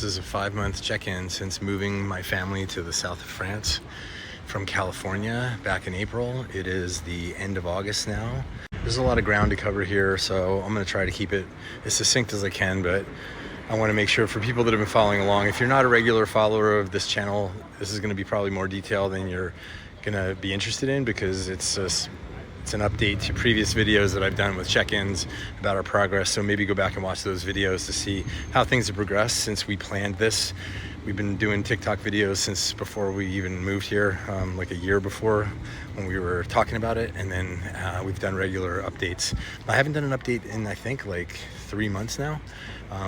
This is a 5-month check-in since moving my family to the south of France from California back in April. It is the end of August now. There's a lot of ground to cover here, so I'm going to try to keep it as succinct as I can, but I want to make sure for people that have been following along, if you're not a regular follower of this channel, this is going to be probably more detailed than you're going to be interested in, because it's an update to previous videos that I've done with check-ins about our progress. So maybe go back and watch those videos to see how things have progressed since we planned this. We've been doing TikTok videos since before we even moved here, like a year before when we were talking about it. And then we've done regular updates. I haven't done an update in, I think, like 3 months now.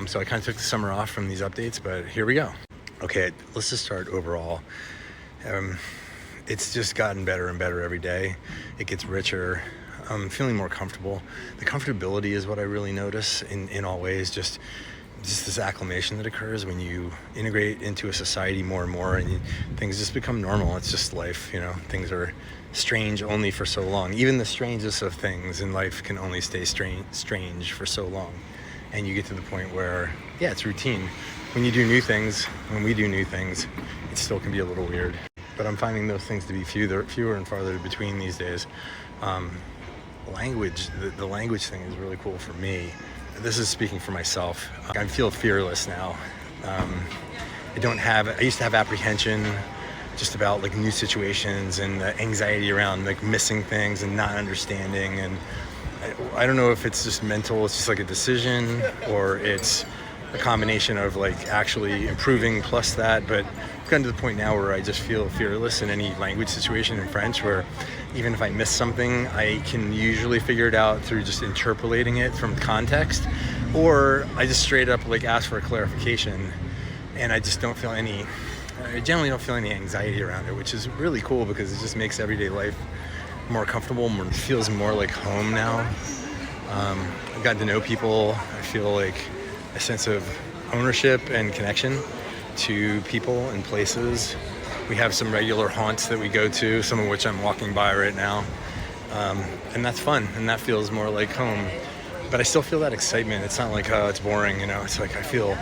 So I kind of took the summer off from these updates, but here we go. Okay, let's just start overall. It's just gotten better and better every day. It gets richer. I'm feeling more comfortable. The comfortability is what I really notice in all ways. Just this acclimation that occurs when you integrate into a society more and more, and things just become normal. It's just life, you know. Things are strange only for so long. Even the strangest of things in life can only stay strange for so long. And you get to the point where, yeah, it's routine. When you do new things, when we do new things, it still can be a little weird. But I'm finding those things to be fewer and farther between these days. Language, the language thing is really cool for me. This is speaking for myself. I feel fearless now. I used to have apprehension just about like new situations and the anxiety around like missing things and not understanding. And I don't know if it's just mental, it's just like a decision, or it's a combination of like actually improving plus that. But I've gotten to the point now where I just feel fearless in any language situation in French, where even if I miss something, I can usually figure it out through just interpolating it from context, or I just straight up like ask for a clarification, and I generally don't feel any anxiety around it, which is really cool because it just makes everyday life more comfortable. It feels more like home now. I've gotten to know people. I feel like a sense of ownership and connection to people and places. We have some regular haunts that we go to, some of which I'm walking by right now. And that's fun, and that feels more like home. But I still feel that excitement. It's not like, oh, it's boring, you know. It's like I feel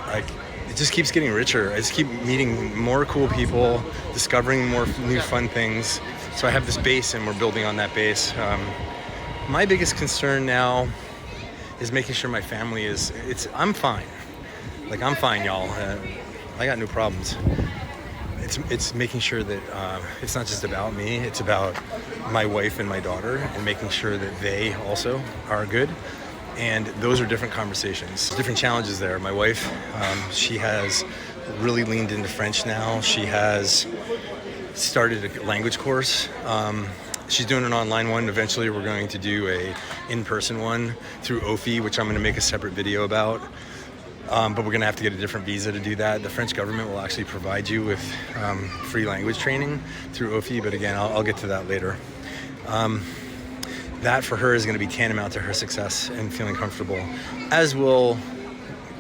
like it just keeps getting richer. I just keep meeting more cool people, discovering more new fun things. So I have this base, and we're building on that base. My biggest concern now is making sure my family I'm fine. Like, I'm fine, y'all. I got no problems. It's making sure that it's not just about me, it's about my wife and my daughter, and making sure that they also are good. And those are different conversations, different challenges there. My wife, she has really leaned into French now. She has started a language course. She's doing an online one. Eventually we're going to do a in-person one through OFI, which I'm going to make a separate video about. But we're going to have to get a different visa to do that. The French government will actually provide you with free language training through OFI, but again, I'll get to that later. That for her is going to be tantamount to her success and feeling comfortable, as will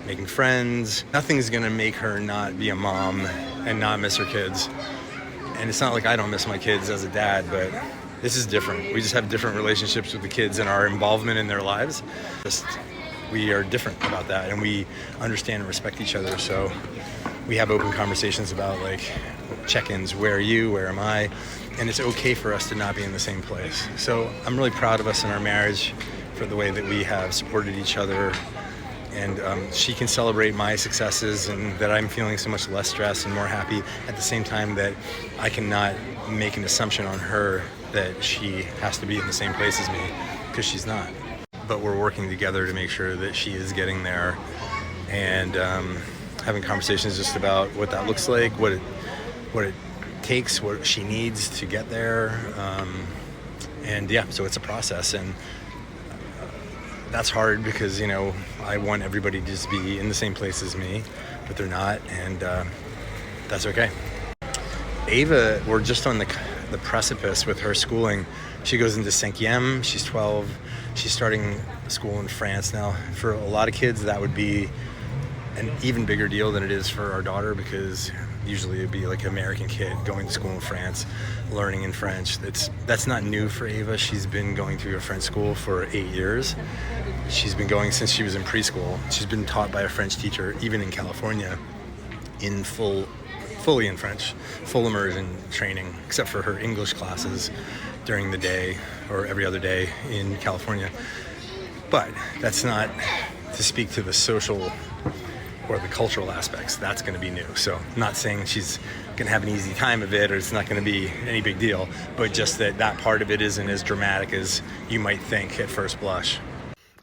making friends. Nothing's going to make her not be a mom and not miss her kids. And it's not like I don't miss my kids as a dad, but this is different. We just have different relationships with the kids and our involvement in their lives. We are different about that, and we understand and respect each other. So we have open conversations about like check-ins. Where are you? Where am I? And it's okay for us to not be in the same place. So I'm really proud of us in our marriage for the way that we have supported each other. And she can celebrate my successes, and that I'm feeling so much less stressed and more happy, at the same time that I cannot make an assumption on her that she has to be in the same place as me, because she's not. But we're working together to make sure that she is getting there, and having conversations just about what that looks like, what it takes, what she needs to get there. And yeah, so it's a process, and that's hard because, you know, I want everybody to just be in the same place as me, but they're not, and that's okay. Ava, we're just on the precipice with her schooling. She goes into 5e, she's 12. She's starting school in France now. For a lot of kids, that would be an even bigger deal than it is for our daughter, because usually it'd be like an American kid going to school in France, learning in French. That's not new for Ava. She's been going to a French school for 8 years. She's been going since she was in preschool. She's been taught by a French teacher, even in California, in fully in French, full immersion training, except for her English classes during the day or every other day in California. But that's not to speak to the social or the cultural aspects. That's going to be new. So I'm not saying she's going to have an easy time of it or it's not going to be any big deal, but just that part of it isn't as dramatic as you might think at first blush.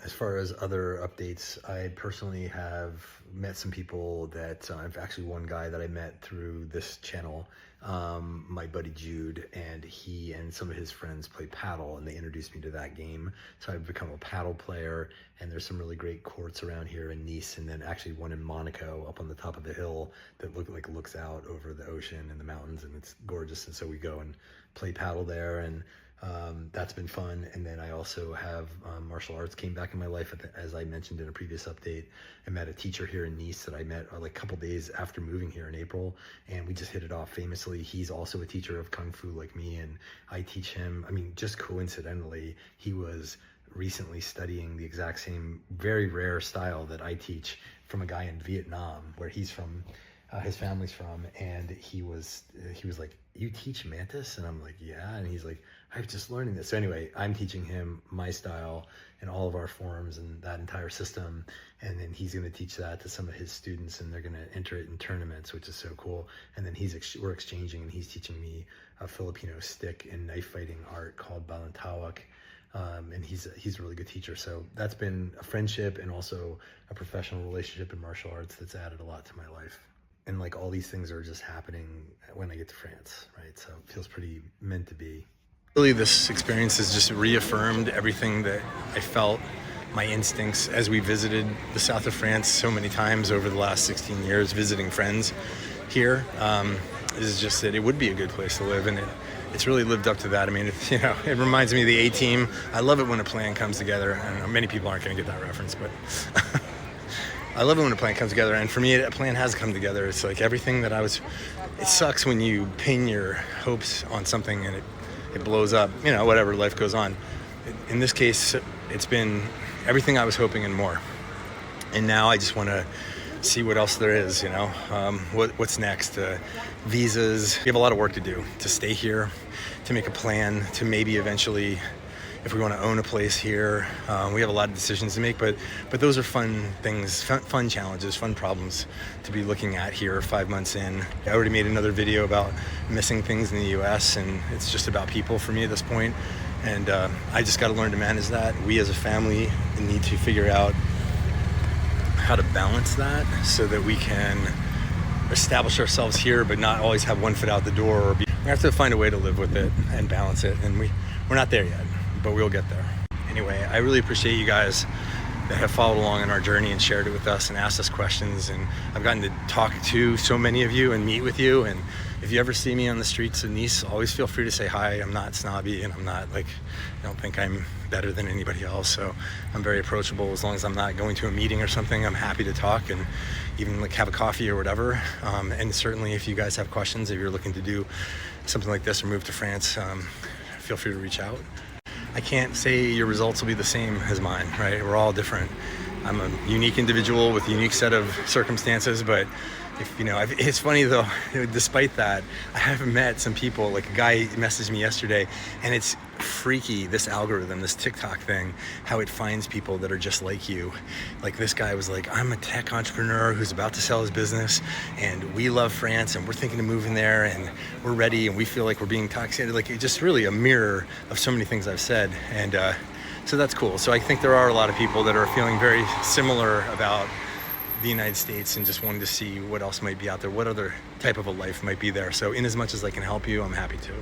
As far as other updates, I personally have met some people that I've actually one guy that I met through this channel, my buddy Jude, and he and some of his friends play paddle, and they introduced me to that game. So I've become a paddle player, and there's some really great courts around here in Nice, and then actually one in Monaco up on the top of the hill that looks out over the ocean and the mountains, and it's gorgeous. And so we go and play paddle there, and that's been fun. And then I also have martial arts came back in my life, as I mentioned in a previous update. I met a teacher here in Nice that I met like a couple days after moving here in April, and we just hit it off famously. He's also a teacher of Kung Fu like me, and I teach him. I mean, just coincidentally, he was recently studying the exact same very rare style that I teach from a guy in Vietnam, where he's from. His family's from, and he was like, "You teach Mantis?" And I'm like, "Yeah." And he's like, "I'm just learning this." So anyway, I'm teaching him my style and all of our forms and that entire system, and then he's going to teach that to some of his students, and they're going to enter it in tournaments, which is so cool. And then we're exchanging, and he's teaching me a Filipino stick and knife fighting art called Balantawak. And he's a really good teacher. So that's been a friendship and also a professional relationship in martial arts that's added a lot to my life. And like all these things are just happening when I get to France, right? So it feels pretty meant to be. Really, this experience has just reaffirmed everything that I felt, my instincts, as we visited the south of France so many times over the last 16 years, visiting friends here. Is just that it would be a good place to live, and it's really lived up to that. I mean, it reminds me of the A-Team. I love it when a plan comes together. I don't know, many people aren't going to get that reference, but I love it when a plan comes together, and for me, a plan has come together. It's like everything that it sucks when you pin your hopes on something and it blows up, whatever, life goes on. In this case, it's been everything I was hoping and more. And now I just want to see what else there is, what's next. Visas, we have a lot of work to do to stay here, to make a plan, to maybe eventually, if we want to own a place here. We have a lot of decisions to make, but those are fun things, fun challenges, fun problems to be looking at here 5 months in. I already made another video about missing things in the US, and it's just about people for me at this point. And I just got to learn to manage that. We as a family need to figure out how to balance that so that we can establish ourselves here, but not always have one foot out the door. We have to find a way to live with it and balance it, and we're not there yet, but we'll get there. Anyway, I really appreciate you guys that have followed along in our journey and shared it with us and asked us questions, and I've gotten to talk to so many of you and meet with you. And if you ever see me on the streets of Nice, always feel free to say hi. I'm not snobby, and I'm not I don't think I'm better than anybody else, so I'm very approachable. As long as I'm not going to a meeting or something, I'm happy to talk and even have a coffee or whatever. And certainly if you guys have questions, if you're looking to do something like this or move to France, feel free to reach out. I can't say your results will be the same as mine, right? We're all different. I'm a unique individual with a unique set of circumstances, but it's funny though, despite that, I have met some people, like a guy messaged me yesterday, and it's freaky, this algorithm, this TikTok thing, how it finds people that are just like you. Like this guy was like, I'm a tech entrepreneur who's about to sell his business, and we love France, and we're thinking of moving there, and we're ready, and we feel like we're being toxic. Like, it's just really a mirror of so many things I've said, and so that's cool. So I think there are a lot of people that are feeling very similar about the United States and just wanting to see what else might be out there, what other type of a life might be there. So in as much as I can help you, I'm happy to.